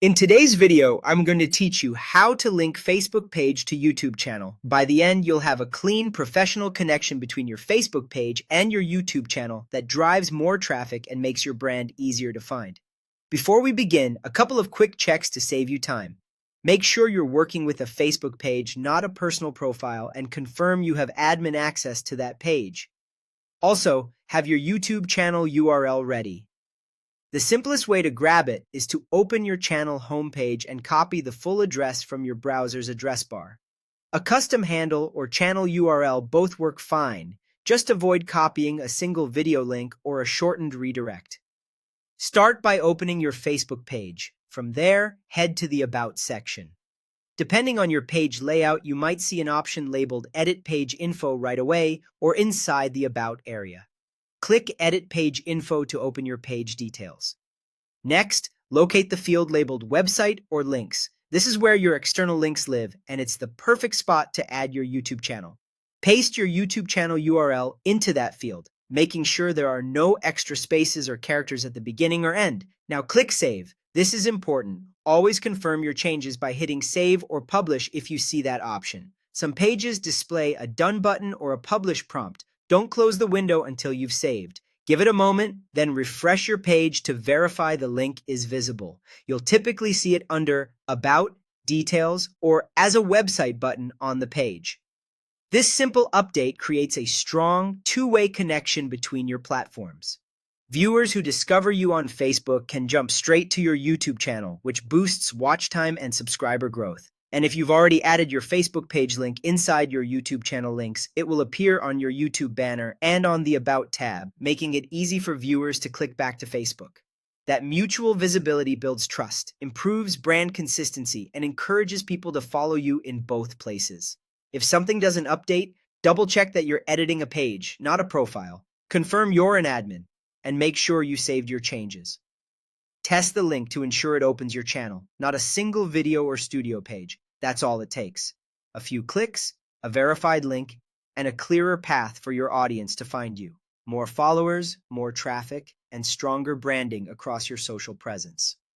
In today's video, I'm going to teach you how to link Facebook page to YouTube channel. By the end, you'll have a clean, professional connection between your Facebook page and your YouTube channel that drives more traffic and makes your brand easier to find. Before we begin, a couple of quick checks to save you time. Make sure you're working with a Facebook page, not a personal profile, and confirm you have admin access to that page. Also, have your YouTube channel URL ready. The simplest way to grab it is to open your channel homepage and copy the full address from your browser's address bar. A custom handle or channel URL both work fine. Just avoid copying a single video link or a shortened redirect. Start by opening your Facebook page. From there, head to the About section. Depending on your page layout, you might see an option labeled Edit Page Info right away or inside the About area. Click Edit Page Info to open your page details. Next, locate the field labeled Website or Links. This is where your external links live, and it's the perfect spot to add your YouTube channel. Paste your YouTube channel URL into that field, making sure there are no extra spaces or characters at the beginning or end. Now click Save. This is important. Always confirm your changes by hitting Save or Publish if you see that option. Some pages display a Done button or a Publish prompt. Don't close the window until you've saved. Give it a moment, then refresh your page to verify the link is visible. You'll typically see it under About, Details, or as a website button on the page. This simple update creates a strong, two-way connection between your platforms. Viewers who discover you on Facebook can jump straight to your YouTube channel, which boosts watch time and subscriber growth. And if you've already added your Facebook page link inside your YouTube channel links, it will appear on your YouTube banner and on the About tab, making it easy for viewers to click back to Facebook. That mutual visibility builds trust, improves brand consistency, and encourages people to follow you in both places. If something doesn't update, double-check that you're editing a page, not a profile. Confirm you're an admin, and make sure you saved your changes. Test the link to ensure it opens your channel, not a single video or studio page. That's all it takes. A few clicks, a verified link, and a clearer path for your audience to find you. More followers, more traffic, and stronger branding across your social presence.